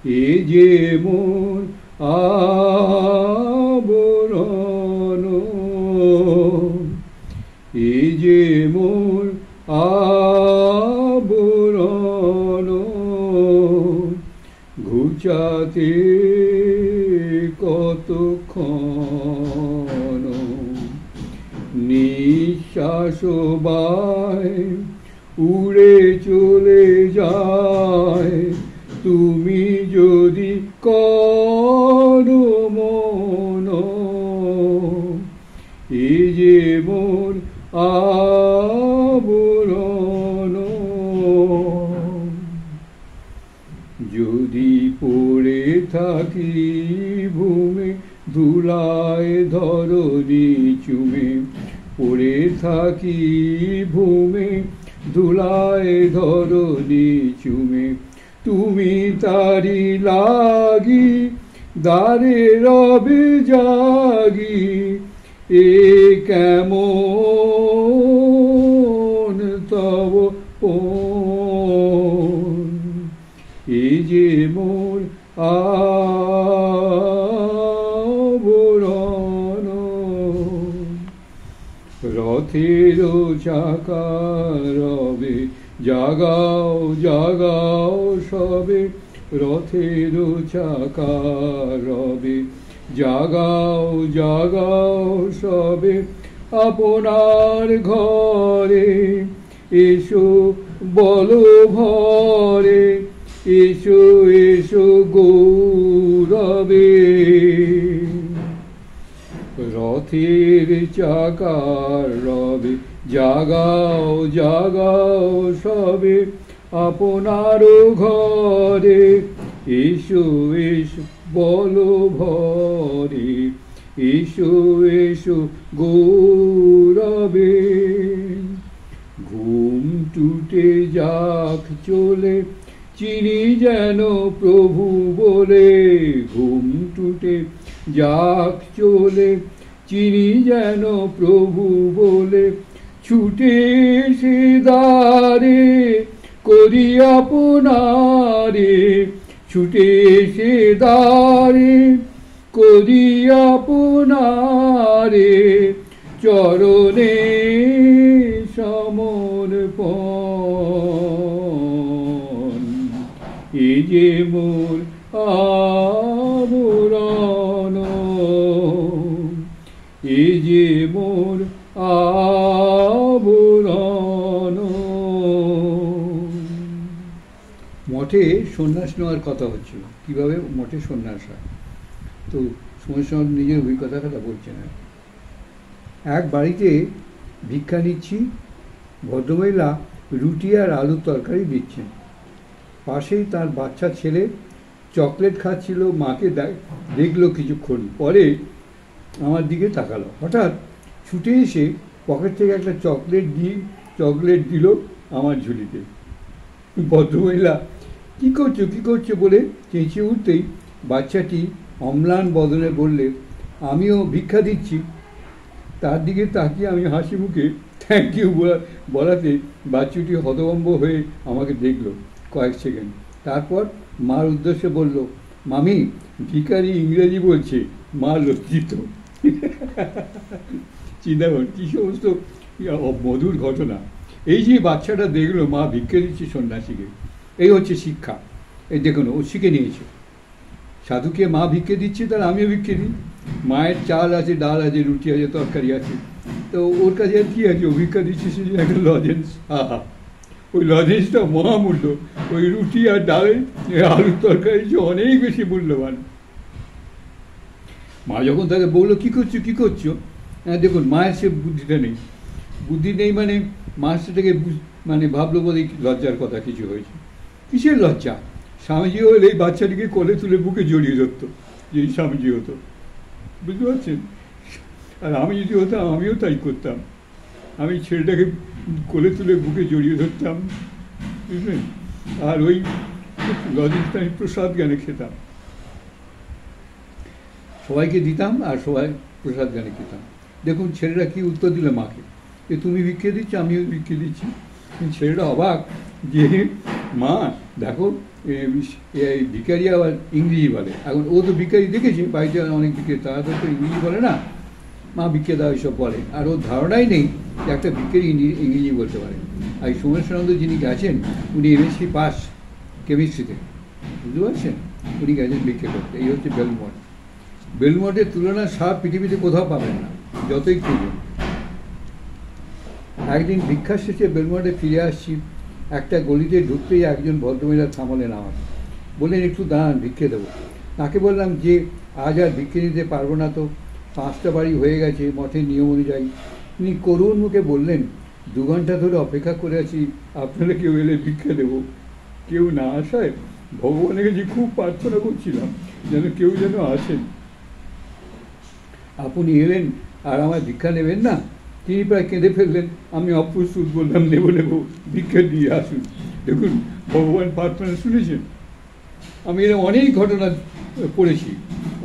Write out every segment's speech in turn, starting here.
এ যে মোর আবরণ, এ যে মোর আবরণ, ঘুচাতে কতক্ষণ, নিঃশ্বাস বায় উড়ে চলে যায়, তুমি যদি করো মন, এ যে মোর আবরণ। যদি পড়ে থাকি ভূমে ধুলায় ধরণী চুমে, পড়ে থাকি ভূমে ধুলায় ধরণী চুমে, তুমি তারি লাগি দ্বারে রবে জাগি, এ কেমন তব পণ, এ যে মোর আবরণ। রথের চাকা রবে জাগাও জাগাও সবে, রথের চাকা রবে জাগাও জাগাও সবে, আপনার ঘরে এসো বলো ভরে, এসো এসো গৌরবে। রথের চাকার রবে জাগাও জাগাও সবে, আপনার ঘরে এসো এসো বলো ভরে, এসো এসো গৌরবে। ঘুম টুটে যাক চলে চিনি যেন প্রভু বলে, ঘুম টুটে যাক চলে চিনি যেন প্রভু বলে, ছুটে সে দ্বারে করি আপনারে, ছুটে সে দ্বারে করি আপনারে, চরণে সমর্পণ, এ যে মোর আবরণ, এ যে মোর আবরণ। মঠে সন্ন্যাস নেওয়ার কথা হচ্ছিল, কীভাবে মঠে সন্ন্যাস হয়। তো সমস্যা নিজের অভিজ্ঞতার কথা বলছেন। এক বাড়িতে ভিক্ষা নিচ্ছি, ভদ্রমহিলা রুটি আর আলুর তরকারি দিচ্ছেন, পাশেই তার বাচ্চা ছেলে চকলেট খাচ্ছিল, মাকে দেখলো কিছুক্ষণ পরে আমার দিকে তাকালো, হঠাৎ ছুটে এসে পকেট থেকে একটা চকলেট দিল আমার ঝুলিতে। ভদ্রমহিলা কী করছো বলে চেঁচিয়ে উঠতেই বাচ্চাটি অম্লান বদনে বললে, আমিও ভিক্ষা দিচ্ছি। তার দিকে তাকিয়ে আমি হাসি মুখে থ্যাংক ইউ বলাতে বাচ্চাটি হতভম্ব হয়ে আমাকে দেখলো কয়েক সেকেন্ড, তারপর মার উদ্দেশ্যে বলল, মামি ভিখারি ইংরেজি বলছে। মা লজ্জিত। চিন্তা করুন কী সমস্ত মধুর ঘটনা। এই যে বাচ্চাটা দেখলো মা ভিক্ষে দিচ্ছে সন্ন্যাসীকে, এই হচ্ছে শিক্ষা। এই দেখুন ও শিখে নিয়েছে, সাধুকে মা ভিক্ষে দিচ্ছে তার আমিও ভিক্ষে দিই। মায়ের চাল আছে, ডাল আছে, রুটি আছে, তরকারি আছে, তো ওর কাছে আর কী আছে, ও ভিক্ষা দিচ্ছে সে একটা লজেন্স। আহা, ওই লজেন্সটা মহামূল্য, ওই রুটি আর ডালে আলুর তরকারি অনেক বেশি মূল্যবান। মা যখন তাকে বললো কী করছো, হ্যাঁ দেখুন মায়ের সে বুদ্ধি নেই মানে মা সেটাকে মানে ভাবলো বলে লজ্জার কথা কিছু হয়েছে। কিসের লজ্জা? স্বামীজি হলে এই বাচ্চাটিকে কোলে তুলে বুকে জড়িয়ে ধরতো, যেই স্বামীজি হতো, বুঝতে পারছেন? আর আমি যদি হতাম আমিও তাই করতাম, আমি ছেলেটাকে কোলে তুলে বুকে জড়িয়ে ধরতাম, বুঝলেন? আর ওই লজেন্সটা আমি প্রসাদ জ্ঞানে খেতাম, সবাইকে দিতাম আর সবাই প্রসাদ জ্ঞানে খেতাম। দেখুন ছেলেরা কি উত্তর দিল মাকে, যে তুমি ভিক্ষে দিচ্ছ আমিও ভিক্ষে দিচ্ছি। ছেলেটা অবাক যে মা দেখো ভিখারি আবার ইংরেজি বলে। এখন ও তো ভিখারি দেখেছে বাড়িতে অনেক ভিখারি, তারা তো ইংরেজি বলে না, মা ভিক্ষে দাও এইসব বলে। আর ওর ধারণাই নেই যে একটা ভিখারি ইংরেজি বলতে পারে। আর এই সোমেশ্বরানন্দ যিনি গেছেন, উনি এমএসসি পাস কেমিস্ট্রিতে, বুঝতে পারছেন, উনি গেছেন ভিক্ষে করতে। এই হচ্ছে বেলুড়মঠ। বেলুড়মঠের তুলনা সারা পৃথিবীতে কোথাও পাবেন না, যতই খুঁজুন। একদিন ভিক্ষা শেষে বেলুড়মঠে ফিরে আসছি, একটা গলিতে ঢুকতেই একজন ভদ্রমহিলা থামালেন আমার, বললেন একটু দাঁড়ান, ভিক্ষে দেবো। তাকে বললাম যে আজ আর ভিক্ষে নিতে পারবো না, তো 5টা বাড়ি হয়ে গেছে মঠের নিয়ম অনুযায়ী। তিনি করুণ মুখে বললেন, 2 ঘন্টা ধরে অপেক্ষা করে আছি, আপনারা কেউ এলে ভিক্ষে দেবো। কেউ না আসায় ভগবানের কাছে খুব প্রার্থনা করছিলাম যেন কেউ যেন আসেন। আপনি এলেন আর আমার ভিক্ষা নেবেন না? তিনি প্রায় কেঁদে ফেললেন। আমি অপ্রস্তুত বললাম, নেবো নেবো, ভিক্ষা দিয়ে আসুন। দেখুন, ভগবান প্রার্থনা শুনেছেন। আমি এরকম অনেক ঘটনা পড়েছি,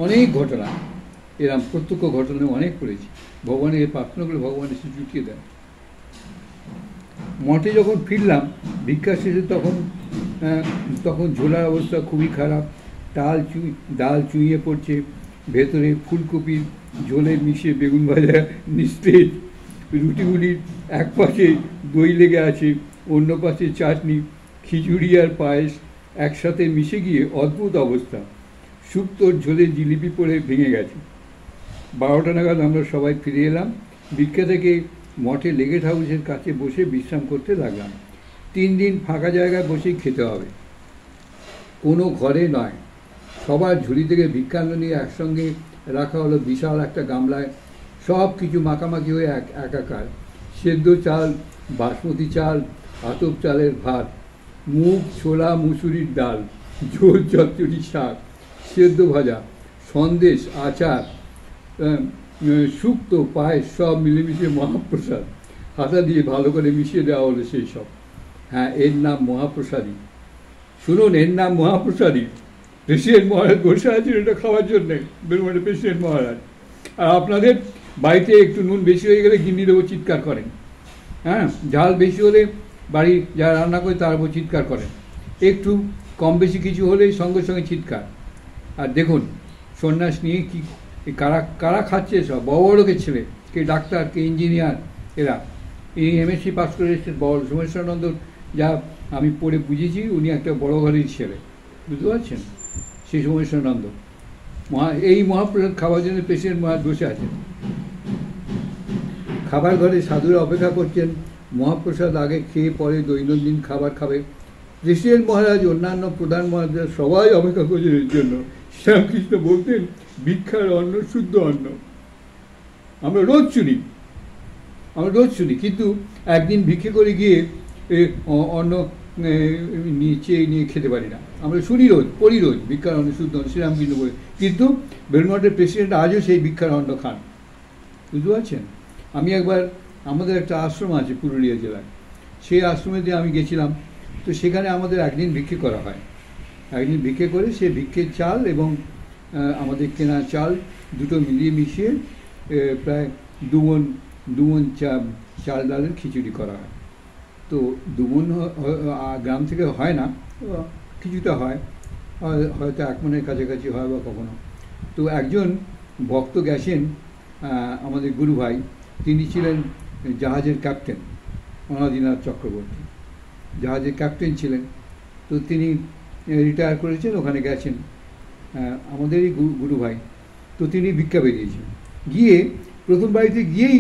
অনেক ঘটনা, এরকম প্রত্যক্ষ ঘটনা অনেক পড়েছি। ভগবানের এই প্রার্থনা করে ভগবান এসে জুটিয়ে দেন। মঠে যখন ফিরলাম ভিক্ষা শেষে, তখন ঝোলার অবস্থা খুবই খারাপ। ডাল চুইয়ে পড়ছে, ভেতরে ফুলকপির ঝোলে মিশে বেগুন ভাজা নিস্তেজ, রুটিগুলির এক পাশে দই লেগে আছে, অন্য পাশে চাটনি, খিচুড়ি আর পায়েস একসাথে মিশে গিয়ে অদ্ভুত অবস্থা। শুক্তোর ঝোলে জিলিপি পড়ে ভেঙে গেছে। 12টা নাগাদ আমরা সবাই ফিরে এলাম। ভিক্ষা থেকে মঠে লেগেট হাউসের কাছে বসে বিশ্রাম করতে লাগলাম। 3 দিন ফাঁকা জায়গায় বসেই খেতে হবে, কোনো ঘরে নয়। সবার ঝুড়ি থেকে ভিক্ষান্ন নিয়ে একসঙ্গে রাখা হলো বিশাল একটা গামলায়। সব কিছু মাখামাখি হয়ে একাকার। সেদ্ধ চাল, বাসমতি চাল, আতপ চালের ভাত, মুগ, ছোলা, মুসুরির ডাল, ঝোল, চচ্চড়ি, শাক, সেদ্ধ ভাজা, সন্দেশ, আচার, শুক্তো, পায়েস, সব মিলেমিশে মহাপ্রসাদ। হাতা দিয়ে ভালো করে মিশিয়ে দেওয়া হলো সেই সব। হ্যাঁ, এর নাম মহাপ্রসাদী। শুনুন, এর নাম মহাপ্রসাদী। প্রেসিডেন্ট মহারাজ বসে আছেন এটা খাওয়ার জন্যে, বেলুড়মঠের প্রেসিডেন্ট মহারাজ। আর আপনাদের বাড়িতে একটু নুন বেশি হয়ে গেলে গিন্নি দেবো চিৎকার করেন। হ্যাঁ, ঝাল বেশি হলে বাড়ি যারা রান্না করে তার উপর চিৎকার করেন। একটু কম বেশি কিছু হলেই সঙ্গে সঙ্গে চিৎকার। আর দেখুন, সন্ন্যাস নিয়ে কি কারা কারা খাচ্ছে, সব বড় বড়কে ছেলে, কে ডাক্তার, কে ইঞ্জিনিয়ার, এরা। এই এমএসসি পাস করে এসেছেন বড় সোমেশ্বরানন্দ, যা আমি পড়ে বুঝেছি, উনি একটা বড় ঘরের ছেলে, বুঝতে পারছেন, সেই সোমেশ্বরানন্দ। এই মহাপ্রসাদ খাওয়ার জন্য প্রেসিডেন্ট মহারাজ বসে আছেন। খাবার ঘরে সাধুরা অপেক্ষা করছেন। মহাপ্রসাদ আগে খেয়ে পরে দৈনন্দিন খাবার খাবে। প্রেসিডেন্ট মহারাজ, অন্যান্য প্রধান মহারাজরা সবাই অপেক্ষা করছেন এর জন্য। শ্রীরামকৃষ্ণ বলতেন, ভিক্ষার অন্ন শুদ্ধ অন্ন। আমরা রোজ শুনি, কিন্তু একদিন ভিক্ষে করে গিয়ে অন্ন নিয়ে খেতে পারি না। আমরা শুনি রোজ, পড়ি রোজ, ভিক্ষার অন্ন শুদ্ধ অন্ন, শ্রীরামকৃষ্ণ বলে। কিন্তু বেলুড়মঠের প্রেসিডেন্ট আজও সেই ভিক্ষার অন্ন খান, বুঝতে পারছেন। আমি একবার, আমাদের একটা আশ্রম আছে পুরুলিয়া জেলায়, সেই আশ্রমেতে আমি গেছিলাম। তো সেখানে আমাদের একদিন ভিক্ষে করা হয়। একদিন ভিক্ষে করে সে ভিক্ষের চাল এবং আমাদের কেনা চাল দুটো মিলিয়ে মিশিয়ে প্রায় 2 মণ চাল ডালের খিচুড়ি করা হয়। তো 2 মণ গ্রাম থেকে হয় না, কিছুটা হয়, হয়তো 1 মণের কাছাকাছি হয় বা কখনো। তো একজন ভক্ত গেছেন, আমাদের গুরু ভাই, তিনি ছিলেন জাহাজের ক্যাপ্টেন, অনাদিনাথ চক্রবর্তী জাহাজের ক্যাপ্টেন ছিলেন। তো তিনি রিটায়ার করেছেন, ওখানে গেছেন, আমাদেরই গুরু ভাই। তো তিনি ভিক্ষা বেরিয়েছেন, গিয়ে প্রথম বাড়িতে গিয়েই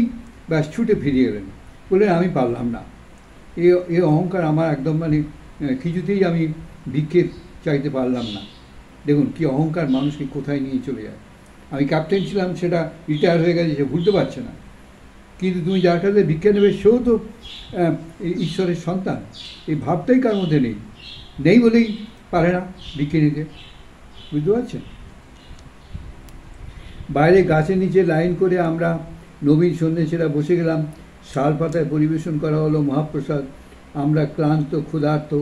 ব্যাস ছুটে ফিরিয়ে এলেন, বললেন আমি পারলাম না, এ অহংকার আমার একদম, মানে কিছুতেই আমি ভিক্ষে চাইতে পারলাম না। দেখুন কি অহংকার মানুষকে কোথায় নিয়ে চলে যায়। আমি ক্যাপ্টেন ছিলাম, সেটা রিটায়ার হয়ে গেছে, সে ভুলতে পারছে না। কিন্তু তুমি যার কাছে ভিক্ষা নেবে সেও তো ঈশ্বরের সন্তান, এই ভাবটাই কার মধ্যে নেই বলেই পারে না ভিক্ষে নিতে, বুঝতে পারছেন। বাইরে গাছের নিচে লাইন করে আমরা নবীন সন্ন্যাসীরা বসে গেলাম। শাল পাতায় পরিবেশন করা হলো মহাপ্রসাদ। আমরা ক্লান্ত, ক্ষুধার্ত,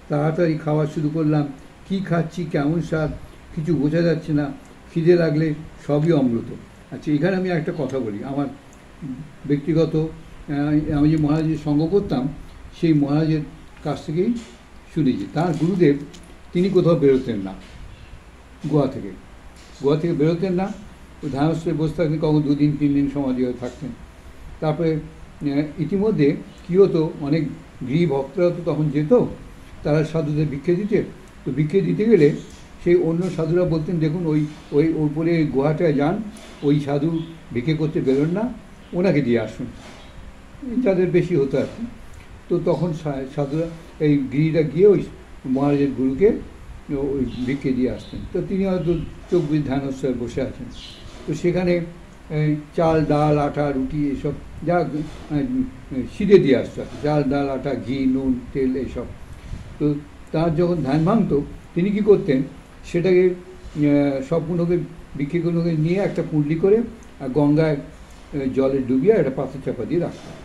তাড়াতাড়ি খাওয়া শুরু করলাম। কি খাচ্ছি, কেমন স্বাদ, কিছু বোঝা যাচ্ছে না। খিদে লাগলে সবই অমৃত। আচ্ছা, এখানে আমি একটা কথা বলি। আমার ব্যক্তিগত, আমি যে মহারাজের সঙ্গ করতাম, সেই মহারাজের কাছ থেকেই শুনেছি। তার গুরুদেব তিনি কোথাও বেরোতেন না, গোয়া থেকে বেরোতেন না। ওই ধ্যানস্থলে বসে থাকতেন, কখন 2 দিন 3 দিন সমাধি হয়ে থাকতেন। তারপরে ইতিমধ্যে কী হতো, অনেক গৃহী ভক্তরা তো তখন যেত, তারা সাধুদের ভিক্ষে দিতে। তো ভিক্ষে দিতে গেলে সেই অন্য সাধুরা বলতেন, দেখুন ওই ওই ওপরে গোয়াটায় যান, ওই সাধু ভিক্ষে করতে বেরোন না, ওনাকে দিয়ে আসুন, যাদের বেশি হতো আর কি। তো তখন সাধুরা, এই গিরিরা গিয়ে ওই মহারাজের গুরুকে ওই ভিক্ষে দিয়ে আসতেন। তো তিনি হয়তো চোখ বুঝে ধ্যানস্থলে বসে আছেন। তো সেখানে চাল ডাল আটা রুটি এসব যা সিধে দিয়ে আসতো, চাল ডাল আটা ঘি নুন তেল এইসব। তো তার যখন ধ্যান ভাঙতো, তিনি কী করতেন, সেটাকে সবগুলোকে ভিক্ষেগুলোকে নিয়ে একটা পুঁটলি করে আর গঙ্গায় জলে ডুবিয়ে একটা পাথর চাপা দিয়ে রাখতেন,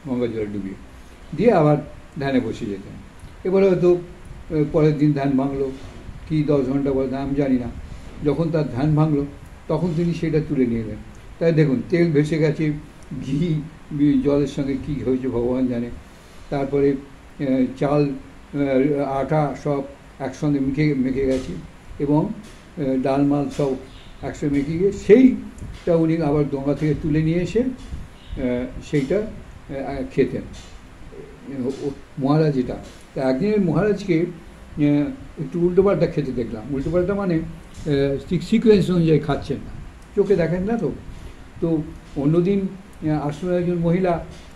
গঙ্গা জলে ডুবিয়ে দিয়ে আবার ধ্যানে বসে যেতেন। এবারে হয়তো পরের দিন ধ্যান ভাঙলো, কি 10 ঘন্টা পরে আমি জানি না, যখন তার ধ্যান ভাঙলো তখন তিনি সেটা তুলে নিয়ে এলেন। তাই দেখুন তেল ভেসে গেছে, ঘি জলের সঙ্গে কী হয়েছে ভগবান জানে। তারপরে চাল আটা সব একসঙ্গে মেখে গেছে এবং ডালমাল সব একসঙ্গে মেখে গিয়ে সেইটা উনি আবার গঙ্গা থেকে তুলে নিয়ে এসে সেইটা খেতেন মহারাজ। এটা তা একদিনের মহারাজকে একটু উল্টোপাল্টা খেতে দেখলাম। উল্টোপাল্টা মানে সিকোয়েন্স অনুযায়ী খাচ্ছেন না, চোখে দেখেন না। তো তো অন্যদিন আশ্রমের একজন মহিলা,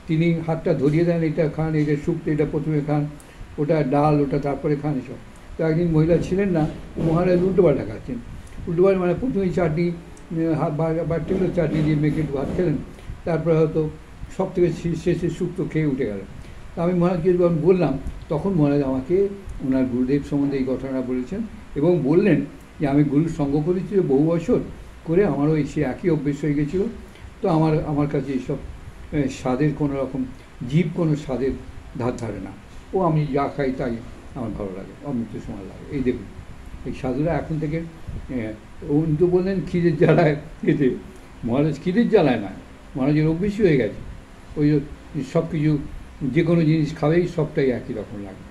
তিনি হাতটা ধরিয়ে দেন, এটা খান, এটা শুক্তো, এটা প্রথমে খান, ওটা ডাল, ওটা তারপরে খান এসব। তো একদিন মহিলা ছিলেন না, মহারাজ উল্টোপাল্টা খাচ্ছেন। উল্টোপাল্টা মানে প্রথমেই চাটনি হাত বাড়তে গেলো, চাটনি দিয়ে মেখে একটু ভাত খেলেন, তারপরে হয়তো সব থেকে শেষে শুক্তো খেয়ে উঠে গেল। তা আমি মহারাজকে যখন বললাম, তখন মহারাজ আমাকে ওনার গুরুদেব সম্বন্ধে এই ঘটনা বলেছেন এবং বললেন যে আমি গুরুর সঙ্গ করেছি বহু বছর করে, আমারও সে একই অভ্যেস হয়ে গেছিলো। তো আমার কাছে এইসব স্বাদের কোনো রকম জীব কোনো স্বাদের ধার ধারে না, ও আমি যা খাই তাই আমার ভালো লাগে, অমৃত সময় লাগে। এই দেখুন এই সাধুরা এখন থেকে উনি তো বললেন খিদের জ্বালায় খেতে, মহারাজ খিদের জ্বালায় না, মহারাজের অভ্যেসই হয়ে গেছে। ওই সব কিছু যে কোনো জিনিস খাবেই সবটাই একই রকম লাগে।